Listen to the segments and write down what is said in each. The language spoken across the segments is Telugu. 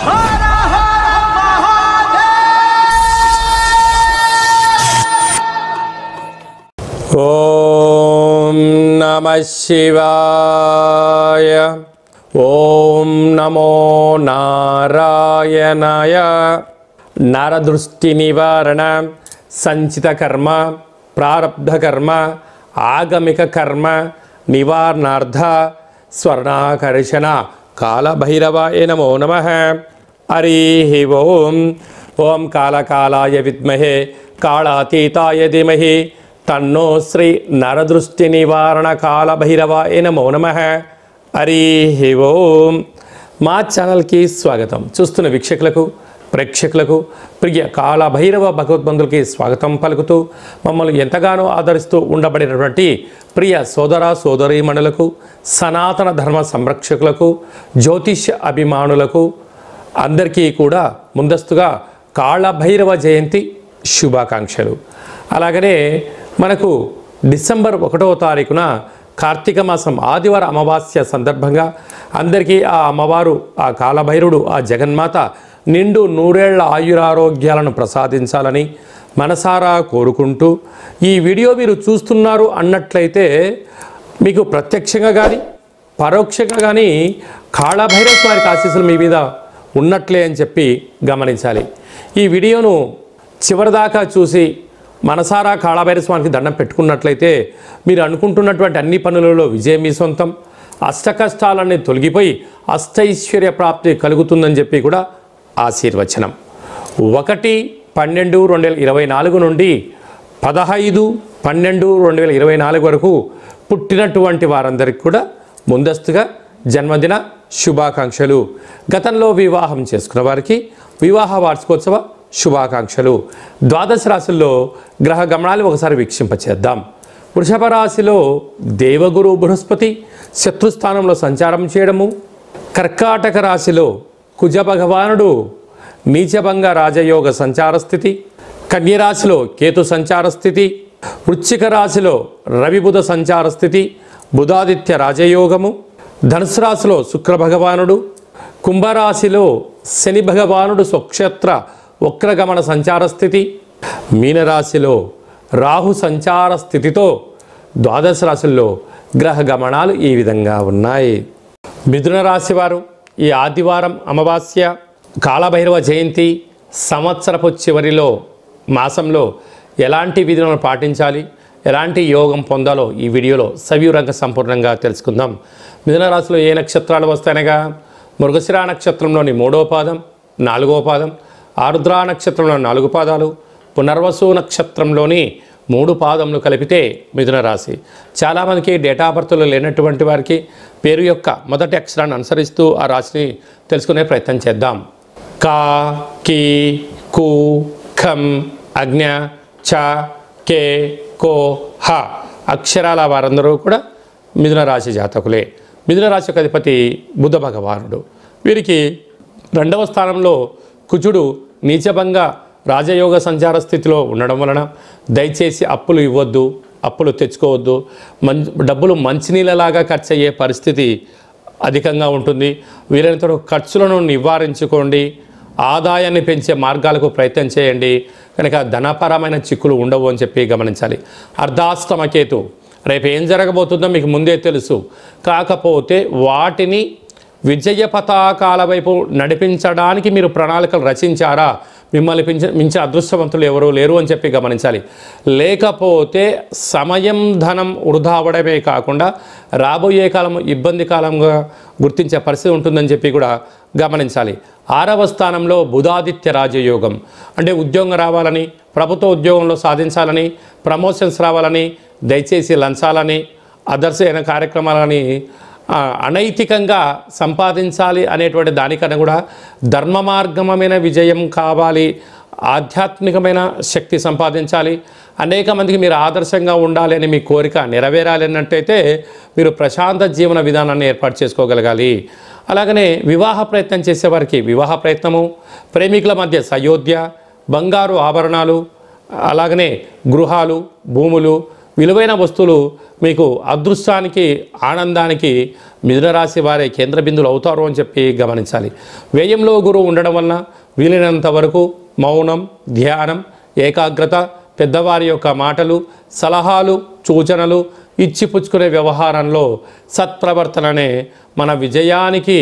ఓం నమః శివాయ. ఓం నమో నారాయణాయ. నరదృష్టి నివారణ, సంచిత కర్మ, ప్రారబ్ధ కర్మ, ఆగమిక కర్మ నివారణార్థ స్వర్ణాకర్షణ కాళభైరవాయ నమో నమః. హరి ఓం. ఓం కాళకాలాయ విద్మహే కాళాతీతాయ ధీమహి తన్నో శ్రీ నరదృష్టి నివారణ కాళభైరవాయ నమో నమః. హరి ఓం. మా ఛానల్కి స్వాగతం. చూస్తున్న వీక్షకులకు, ప్రేక్షకులకు, ప్రియ కాళభైరవ భగవద్బంధులకి స్వాగతం పలుకుతూ మమ్మల్ని ఎంతగానో ఆదరిస్తూ ఉండబడినటువంటి ప్రియ సోదర సోదరీమణులకు, సనాతన ధర్మ సంరక్షకులకు, జ్యోతిష్య అభిమానులకు అందరికీ కూడా ముందస్తుగా కాళభైరవ జయంతి శుభాకాంక్షలు. అలాగనే మనకు డిసెంబర్ 1వ తారీఖున కార్తీక మాసం ఆదివార అమావాస్య సందర్భంగా అందరికీ ఆ అమ్మవారు, ఆ కాళభైరుడు, ఆ జగన్మాత నిండు నూరేళ్ల ఆయురారోగ్యాలను ప్రసాదించాలని మనసారా కోరుకుంటూ ఈ వీడియో మీరు చూస్తున్నారు అన్నట్లయితే మీకు ప్రత్యక్షంగా కానీ పరోక్షంగా కానీ కాళభైరవ స్వామి ఆశీస్సులు మీ మీద ఉన్నట్లే అని చెప్పి గమనించాలి. ఈ వీడియోను చివరిదాకా చూసి మనసారా కాళభైరవ స్వామికి దండం పెట్టుకున్నట్లయితే మీరు అనుకుంటున్నటువంటి అన్ని పనులలో విజయం మీ సొంతం, అష్టకష్టాలన్నీ తొలగిపోయి అష్టైశ్వర్య ప్రాప్తి కలుగుతుందని చెప్పి కూడా ఆశీర్వచనం. 1/12/2024 నుండి 15/12/2024 వరకు పుట్టినటువంటి వారందరికీ కూడా ముందస్తుగా జన్మదిన శుభాకాంక్షలు. గతంలో వివాహం చేసుకున్న వారికి వివాహ వార్షికోత్సవ శుభాకాంక్షలు. ద్వాదశ రాశుల్లో గ్రహ గమనాలు ఒకసారి వీక్షింపచేద్దాం. వృషభ రాశిలో దేవగురు బృహస్పతి శత్రుస్థానంలో సంచారం చేయడము. కర్కాటక రాశిలో కుజ భగవానుడు నీచభంగ రాజయోగ సంచార స్థితి. కన్యరాశిలో కేతు సంచార స్థితి. వృశ్చిక రాశిలో రవి బుధ సంచార స్థితి, బుధాదిత్య రాజయోగము. ధనుసు రాశిలో శుక్ర భగవానుడు. కుంభరాశిలో శని భగవానుడు స్వక్షేత్ర వక్రగమన సంచార స్థితి. మీనరాశిలో రాహు సంచార స్థితితో ద్వాదశ రాశుల్లో గ్రహ గమనాలు ఈ విధంగా ఉన్నాయి. మిథున రాశి వారు ఈ ఆదివారం అమావాస్య కాళభైరవ జయంతి సంవత్సరపు చివరిలో మాసంలో ఎలాంటి విధులను పాటించాలి, ఎలాంటి యోగం పొందాలో ఈ వీడియోలో సవివరంగా సంపూర్ణంగా తెలుసుకుందాం. మిథున రాశిలో ఏ నక్షత్రాలు వస్తాయనగా మృగశిర నక్షత్రంలోని 3వ పాదం, 4వ పాదం, ఆరుద్ర నక్షత్రంలో 4 పాదాలు, పునర్వసు నక్షత్రంలోని 3 పాదములు కలిపితే మిథున రాశి. చాలామందికి డేటా ఆఫ్ బర్త్లో లేనటువంటి వారికి పేరు యొక్క మొదటి అక్షరాన్ని అనుసరిస్తూ ఆ రాశిని తెలుసుకునే ప్రయత్నం చేద్దాం. కా, కీ, కు, ఖం, అజ్ఞ, చ, కే, కో, హ అక్షరాల వారందరూ కూడా మిథున రాశి జాతకులే. మిథున రాశి యొక్క అధిపతి బుధ భగవానుడు. వీరికి 2వ స్థానంలో కుజుడు నీచభంగ రాజయోగ సంచార స్థితిలో ఉండడం వలన దయచేసి అప్పులు ఇవ్వద్దు, అప్పులు తెచ్చుకోవద్దు. డబ్బులు మంచినీళ్ళలాగా ఖర్చు అయ్యే పరిస్థితి అధికంగా ఉంటుంది. వీలైనంత ఖర్చులను నివారించుకోండి, ఆదాయాన్ని పెంచే మార్గాలకు ప్రయత్నం చేయండి. కనుక ధనపరమైన చిక్కులు ఉండవు అని చెప్పి గమనించాలి. అర్ధాష్టమ కేతు రేపు ఏం జరగబోతుందో మీకు ముందే తెలుసు. కాకపోతే వాటిని విజయ పతాకాల వైపు నడిపించడానికి మీరు ప్రణాళికలు రచించారా? మిమ్మల్ని మించి అదృష్టవంతులు ఎవరూ లేరు అని చెప్పి గమనించాలి. లేకపోతే సమయం ధనం వృధా అవ్వడమే కాకుండా రాబోయే కాలం ఇబ్బంది కాలంగా గుర్తించే పరిస్థితి ఉంటుందని చెప్పి కూడా గమనించాలి. 6వ స్థానంలో బుధాదిత్య రాజయోగం అంటే ఉద్యోగం రావాలని, ప్రభుత్వ ఉద్యోగంలో సాధించాలని, ప్రమోషన్స్ రావాలని, దయచేసి లంచాలని, అదర్స్ అయిన కార్యక్రమాలని అనైతికంగా సంపాదించాలి అనేటువంటి దానికన్నా కూడా ధర్మ మార్గమైన విజయం కావాలి, ఆధ్యాత్మికమైన శక్తి సంపాదించాలి, అనేక మందికి మీరు ఆదర్శంగా ఉండాలి అని మీ కోరిక నెరవేరాలి అన్నట్టయితే మీరు ప్రశాంత జీవన విధానాన్ని ఏర్పాటు చేసుకోగలగాలి. అలాగనే వివాహ ప్రయత్నం చేసేవారికి వివాహ ప్రయత్నము, ప్రేమికుల మధ్య సయోధ్య, బంగారు ఆభరణాలు, అలాగనే గృహాలు, భూములు, విలువైన వస్తువులు మీకు అదృష్టానికి ఆనందానికి మిథున రాశి వారే కేంద్ర బిందువులు అవుతారు అని చెప్పి గమనించాలి. వ్యయంలో గురువు ఉండడం వలన వీలైనంత వరకు మౌనం, ధ్యానం, ఏకాగ్రత, పెద్దవారి యొక్క మాటలు, సలహాలు, సూచనలు ఇచ్చిపుచ్చుకునే వ్యవహారంలో సత్ప్రవర్తననే మన విజయానికి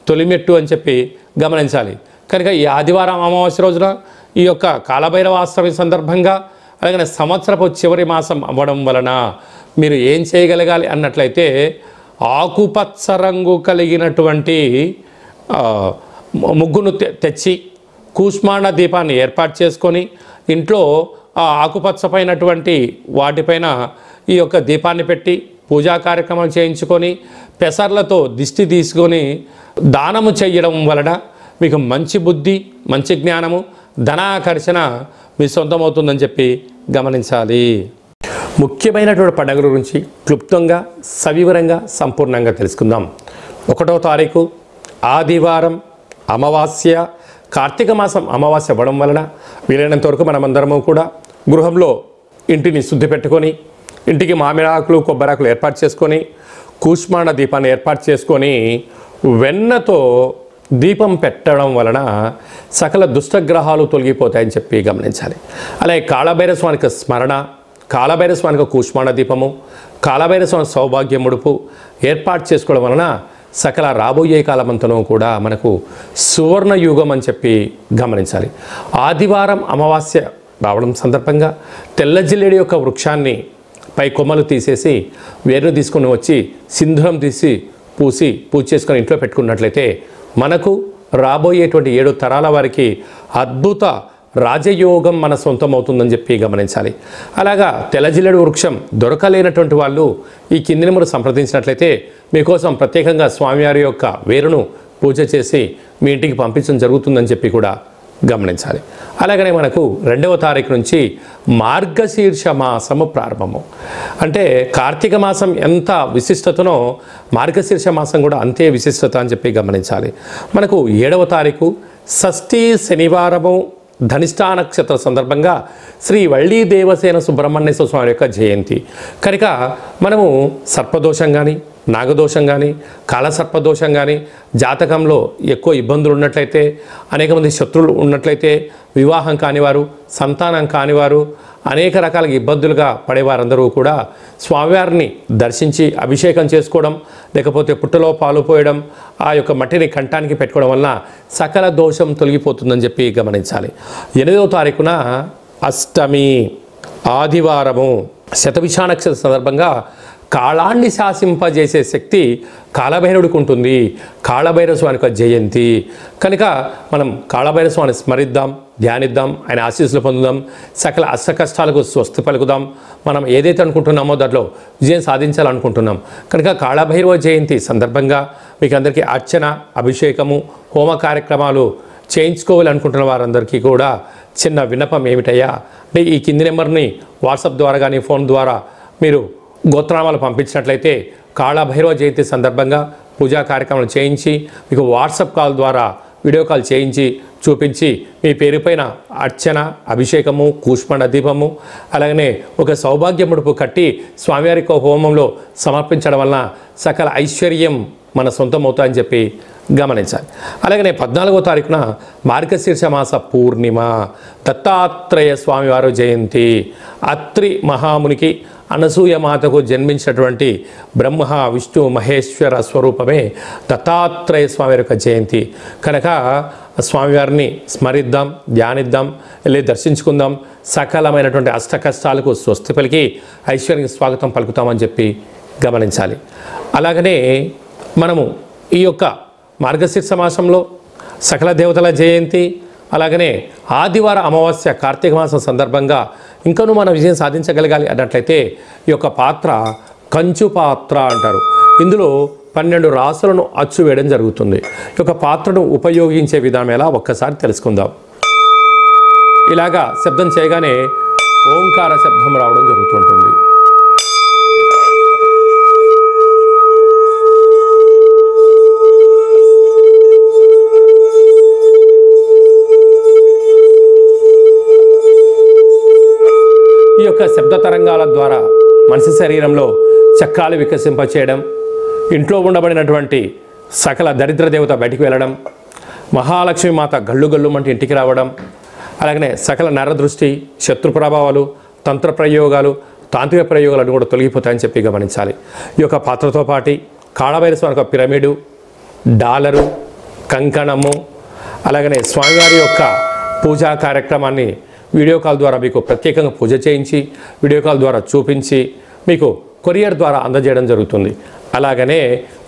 తొలిమెట్టు అని చెప్పి గమనించాలి. కనుక ఈ ఆదివారం అమావాస్య రోజున ఈ యొక్క కాలభైరవాష్టమి సందర్భంగా అలాగే సంవత్సరపు చివరి మాసం అవ్వడం వలన మీరు ఏం చేయగలగాలి అన్నట్లయితే ఆకుపచ్చ రంగు కలిగినటువంటి ముగ్గును తెచ్చి కూష్మాండ దీపాన్ని ఏర్పాటు చేసుకొని ఇంట్లో ఆ ఆకుపచ్చపైనటువంటి వాటిపైన ఈ యొక్క దీపాన్ని పెట్టి పూజా కార్యక్రమాలు చేయించుకొని పెసర్లతో దిష్టి తీసుకొని దానము చేయడం వలన మీకు మంచి బుద్ధి, మంచి జ్ఞానము, ధనాకర్షణ మీ సొంతమవుతుందని చెప్పి గమనించాలి. ముఖ్యమైనటువంటి పండుగల గురించి క్లుప్తంగా సవివరంగా సంపూర్ణంగా తెలుసుకుందాం. 1వ తారీఖు ఆదివారం అమావాస్య, కార్తీక మాసం అమావాస్య అవ్వడం వలన వీలైనంత వరకు మనమందరము కూడా గృహంలో ఇంటిని శుద్ధి పెట్టుకొని ఇంటికి మామిడాకులు, కొబ్బరాకులు ఏర్పాటు చేసుకొని కూష్మాండ దీపాన్ని ఏర్పాటు చేసుకొని వెన్నతో దీపం పెట్టడం వలన సకల దుష్టగ్రహాలు తొలగిపోతాయని చెప్పి గమనించాలి. అలాగే కాళభైరస్వామికి స్మరణ, కాళభైరస్వామికి కూష్మాండ దీపము, కాళభైరస్వామి సౌభాగ్య ముడుపు ఏర్పాటు చేసుకోవడం వలన సకల రాబోయే కాలమంతను కూడా మనకు సువర్ణ యుగం అని చెప్పి గమనించాలి. ఆదివారం అమావాస్య రావడం సందర్భంగా తెల్ల జిల్లేడు యొక్క వృక్షాన్ని పై కొమ్మలు తీసేసి వేరును తీసుకొని వచ్చి సింధూరం తీసి పూజ చేసుకొని ఇంట్లో పెట్టుకున్నట్లయితే మనకు రాబోయేటువంటి 7 తరాల వారికి అద్భుత రాజయోగం మన సొంతం అవుతుందని చెప్పి గమనించాలి. అలాగా తెల్లజిల్లెడు వృక్షం దొరకలేనటువంటి వాళ్ళు ఈ కింది నెంబరు సంప్రదించినట్లయితే మీకోసం ప్రత్యేకంగా స్వామివారి యొక్క వేరును పూజ చేసి మీ ఇంటికి పంపించడం జరుగుతుందని చెప్పి కూడా గమనించాలి. అలాగనే మనకు 2వ తారీఖు నుంచి మార్గశీర్ష మాసము ప్రారంభము. అంటే కార్తీక మాసం ఎంత విశిష్టతనో మార్గశీర్ష మాసం కూడా అంతే విశిష్టత అని చెప్పి గమనించాలి. మనకు 7వ తారీఖు షష్ఠి శనివారము ధనిష్టా నక్షత్ర సందర్భంగా శ్రీ వళ్ళీ దేవసేన సుబ్రహ్మణ్యేశ్వర స్వామి యొక్క జయంతి కనుక మనము సర్పదోషం కానీ, నాగదోషం కానీ, కాలసర్పదోషం కానీ, జాతకంలో ఎక్కువ ఇబ్బందులు ఉన్నట్లయితే, అనేక మంది శత్రువులు ఉన్నట్లయితే, వివాహం కానివారు, సంతానం కానివారు, అనేక రకాల ఇబ్బందులుగా పడేవారందరూ కూడా స్వామివారిని దర్శించి అభిషేకం చేసుకోవడం, లేకపోతే పుట్టలో పాలు పోయడం, ఆ యొక్క మట్టిని కంఠానికి పెట్టుకోవడం వల్ల సకల దోషం తొలగిపోతుందని చెప్పి గమనించాలి. 8వ తారీఖున అష్టమి ఆదివారము శతభిషా నక్షత్ర సందర్భంగా కాళాన్ని శాసింపజేసే శక్తి కాళభైరవుడికి ఉంటుంది. కాళభైరవ స్వామి యొక్క జయంతి కనుక మనం కాళభైరవ స్వామిని స్మరిద్దాం, ధ్యానిద్దాం, ఆయన ఆశీస్సులు పొందుదాం, సకల అష్ట కష్టాలకు స్వస్తి పలుకుదాం. మనం ఏదైతే అనుకుంటున్నామో దాంట్లో విజయం సాధించాలనుకుంటున్నాం కనుక కాళభైరవ జయంతి సందర్భంగా మీకు అందరికీ అర్చన, అభిషేకము, హోమ కార్యక్రమాలు చేయించుకోవాలనుకుంటున్న వారందరికీ కూడా చిన్న విన్నపం ఏమిటయ్యా అంటే ఈ కింది నెంబర్ని వాట్సాప్ ద్వారా కానీ ఫోన్ ద్వారా మీరు గోత్రనామాలు పంపించినట్లయితే కాళభైరవ జయంతి సందర్భంగా పూజా కార్యక్రమాలు చేయించి మీకు వాట్సాప్ కాల్ ద్వారా వీడియో కాల్ చేయించి చూపించి మీ పేరుపైన అర్చన, అభిషేకము, కూష్మాండ దీపము అలాగనే ఒక సౌభాగ్య ముడుపు కట్టి స్వామివారి హోమంలో సమర్పించడం వలన సకల ఐశ్వర్యం మన సొంతం అవుతాయని చెప్పి గమనించాలి. అలాగనే 14వ తారీఖున మార్గశీర్ష మాస పూర్ణిమ దత్తాత్రేయ స్వామివారు జయంతి. అత్రి మహామునికి అనసూయ మాతకు జన్మించినటువంటి బ్రహ్మ విష్ణు మహేశ్వర స్వరూపమే దత్తాత్రేయ స్వామి యొక్క జయంతి కనుక స్వామివారిని స్మరిద్దాం, ధ్యానిద్దాం, వెళ్ళి దర్శించుకుందాం, సకలమైనటువంటి అష్ట కష్టాలకు స్వస్తి పలికి ఐశ్వర్యానికి స్వాగతం పలుకుతామని చెప్పి గమనించాలి. అలాగనే మనము ఈ యొక్క మార్గశీర్ష మాసంలో సకల దేవతల జయంతి అలాగనే ఆదివార అమావాస్య కార్తీక మాసం సందర్భంగా ఇంకనూ మనం విజయం సాధించగలగాలి అన్నట్లయితే ఈ యొక్క పాత్ర కంచు పాత్ర అంటారు. ఇందులో 12 రాసులను అచ్చు వేయడం జరుగుతుంది. ఈ యొక్క పాత్రను ఉపయోగించే విధానం ఎలా ఒక్కసారి తెలుసుకుందాం. ఇలాగా శబ్దం చేయగానే ఓంకార శబ్దం రావడం జరుగుతుంటుంది. ఈ యొక్క శబ్ద తరంగాల ద్వారా మనిషి శరీరంలో చక్రాలు వికసింపచేయడం, ఇంట్లో ఉండబడినటువంటి సకల దరిద్ర దేవత బయటికి వెళ్ళడం, మహాలక్ష్మి మాత గల్లు గల్లుమంటే ఇంటికి రావడం, అలాగనే సకల నరదృష్టి, శత్రు ప్రభావాలు, తంత్ర ప్రయోగాలు, తాంత్రిక ప్రయోగాలు కూడా తొలగిపోతాయని చెప్పి గమనించాలి. ఈ యొక్క పాత్రతో పాటు కాళభైరవ యొక్క పిరమిడు, డాలరు, కంకణము, అలాగనే స్వామివారి యొక్క పూజా కార్యక్రమాన్ని వీడియో కాల్ ద్వారా మీకు ప్రత్యేకంగా పూజ చేయించి వీడియో కాల్ ద్వారా చూపించి మీకు కొరియర్ ద్వారా అందజేయడం జరుగుతుంది. అలాగనే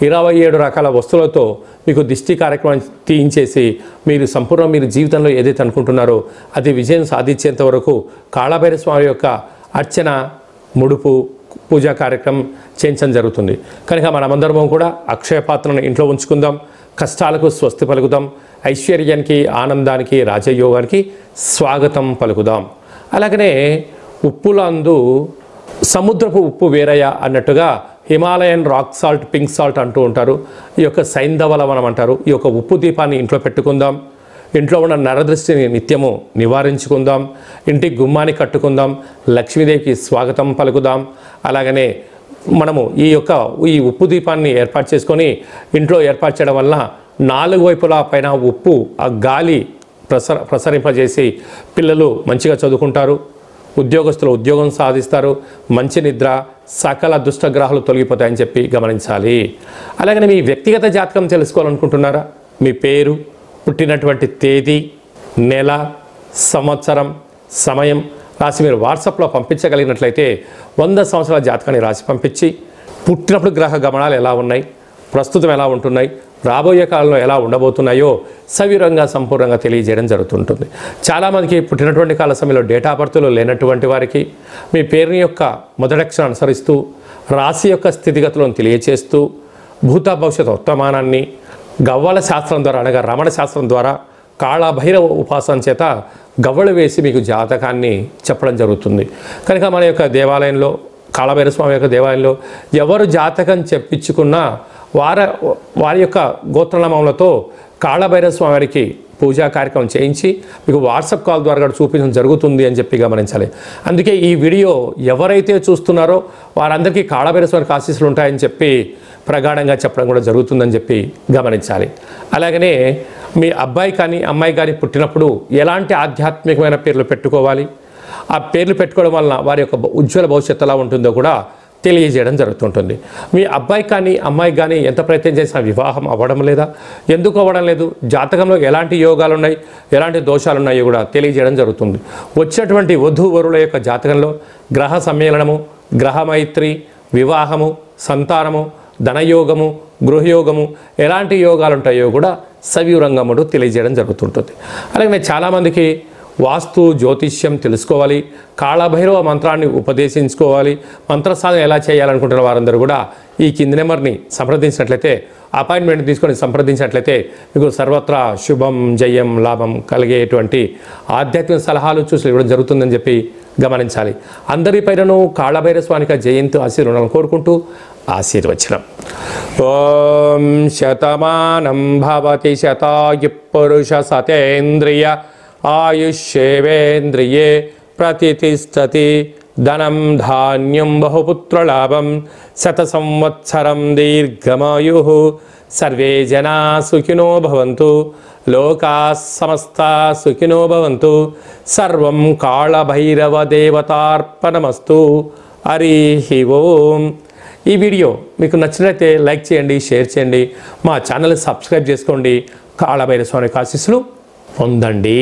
27 రకాల వస్తువులతో మీకు దిష్టి కార్యక్రమం తీయించేసి మీరు జీవితంలో ఏదైతే అనుకుంటున్నారో అది విజయం సాధించేంత వరకు కాళభైరవ స్వామి యొక్క అర్చన, ముడుపు, పూజా కార్యక్రమం చేయించడం జరుగుతుంది. కనుక మనమందరం కూడా అక్షయ పాత్రను ఇంట్లో ఉంచుకుందాం, కష్టాలకు స్వస్తి పలుకుదాం, ఐశ్వర్యానికి, ఆనందానికి, రాజయోగానికి స్వాగతం పలుకుదాం. అలాగనే ఉప్పులందు సముద్రపు ఉప్పు వేరయ్య అన్నట్టుగా Himalayan rock salt, pink salt అంటూ ఉంటారు. ఈ యొక్క సైంధవ లవణం అంటారు. ఈ యొక్క ఉప్పు దీపాన్ని ఇంట్లో పెట్టుకుందాం. ఇంట్లో ఉన్న నరదృష్టిని నిత్యము నివారించుకుందాం. ఇంటి గుమ్మాన్ని కట్టుకుందాం. లక్ష్మీదేవికి స్వాగతం పలుకుదాం. అలాగనే మనము ఈ ఉప్పు దీపాన్ని ఏర్పాటు చేసుకొని ఇంట్లో ఏర్పాటు చేయడం వలన 4 వైపులా పైన ఉప్పు ఆ గాలి ప్రసరింపజేసి పిల్లలు మంచిగా చదువుకుంటారు, ఉద్యోగస్తులు ఉద్యోగం సాధిస్తారు, మంచి నిద్ర, సకల దుష్టగ్రహాలు తొలగిపోతాయని చెప్పి గమనించాలి. అలాగనే మీ వ్యక్తిగత జాతకం తెలుసుకోవాలనుకుంటున్నారా? మీ పేరు, పుట్టినటువంటి తేదీ, నెల, సంవత్సరం, సమయం రాసి మీరు వాట్సాప్లో పంపించగలిగినట్లయితే 100 సంవత్సరాల జాతకాన్ని రాసి పంపించి పుట్టినప్పుడు గ్రహ గమనాలు ఎలా ఉన్నాయి, ప్రస్తుతం ఎలా ఉంటున్నాయి, రాబోయే కాలంలో ఎలా ఉండబోతున్నాయో సవివరంగా సంపూర్ణంగా తెలియజేయడం జరుగుతుంటుంది. చాలామందికి పుట్టినటువంటి కాల సమయంలో డేటా బర్త్లు లేనటువంటి వారికి మీ పేరుని యొక్క మొదటి అక్షరం అనుసరిస్తూ రాశి యొక్క స్థితిగతులను తెలియచేస్తూ భూత భవిష్యత్ వర్తమానాన్ని గవ్వల శాస్త్రం ద్వారా అనగా రమణ శాస్త్రం ద్వారా కాళభైరవ ఉపాసన చేత గవ్వలు వేసి మీకు జాతకాన్ని చెప్పడం జరుగుతుంది. కనుక మన యొక్క దేవాలయంలో, కాళభైరవ స్వామి యొక్క దేవాలయంలో ఎవరు జాతకం చెప్పించుకున్నా వారి యొక్క గోత్రనామములతో కాళభైరవ స్వామి వారికి పూజా కార్యక్రమం చేయించి మీకు వాట్సాప్ కాల్ ద్వారా కూడా చూపించడం జరుగుతుంది అని చెప్పి గమనించాలి. అందుకే ఈ వీడియో ఎవరైతే చూస్తున్నారో వారందరికీ కాళభైరవ స్వామి ఆశీస్సులు ఉంటాయని చెప్పి ప్రగాఢంగా చెప్పడం కూడా జరుగుతుందని చెప్పి గమనించాలి. అలాగనే మీ అబ్బాయి కానీ అమ్మాయి కానీ పుట్టినప్పుడు ఎలాంటి ఆధ్యాత్మికమైన పేర్లు పెట్టుకోవాలి, ఆ పేర్లు పెట్టుకోవడం వలన వారి యొక్క ఉజ్వల భవిష్యత్తు ఎలా ఉంటుందో కూడా తెలియజేయడం జరుగుతుంటుంది. మీ అబ్బాయి కానీ అమ్మాయి కానీ ఎంత ప్రయత్నం చేసినా వివాహం అవ్వడం లేదా, ఎందుకు అవ్వడం లేదు, జాతకంలో ఎలాంటి యోగాలు ఉన్నాయి, ఎలాంటి దోషాలు ఉన్నాయో కూడా తెలియజేయడం జరుగుతుంది. వచ్చినటువంటి వధూవరుల యొక్క జాతకంలో గ్రహ సమ్మేళనము, గ్రహమైత్రి, వివాహము, సంతానము, ధనయోగము, గృహయోగము ఎలాంటి యోగాలు ఉంటాయో కూడా సవివరంగా తెలియజేయడం జరుగుతుంటుంది. అలాగే చాలామందికి వాస్తు, జ్యోతిష్యం తెలుసుకోవాలి, కాళభైరవ మంత్రాన్ని ఉపదేశించుకోవాలి, మంత్ర సాధన ఎలా చేయాలనుకుంటున్న వారందరూ కూడా ఈ కింది నెంబర్ని సంప్రదించినట్లయితే, అపాయింట్మెంట్ తీసుకొని సంప్రదించినట్లయితే మీకు సర్వత్రా శుభం, జయం, లాభం కలిగేటువంటి ఆధ్యాత్మిక సలహాలు చూసి ఇవ్వడం జరుగుతుందని చెప్పి గమనించాలి. అందరిపైనను కాళభైరవ స్వామికి జయంతి ఆశీర్వాదాలను కోరుకుంటూ ఆశీర్వచనం. ఓం శతమానం భవతి శతాయు పురుష సతేంద్రియ ఆయుష్యేవేంద్రియే ప్రతిష్టతి ధనం ధాన్యం బహుపుత్రలాభం శత సంవత్సరం దీర్ఘమాయు సర్వే జనా సుఖినో భవంతు లోకా సమస్తా సుఖినో భవంతు సర్వం కాళభైరవ దేవతార్పణమస్తు. హరి ఓం. ఈ వీడియో మీకు నచ్చినట్లయితే లైక్ చేయండి, షేర్ చేయండి, మా ఛానల్ సబ్స్క్రైబ్ చేసుకోండి. కాళభైరవ స్వామి ఆశీస్సులు పొందండి.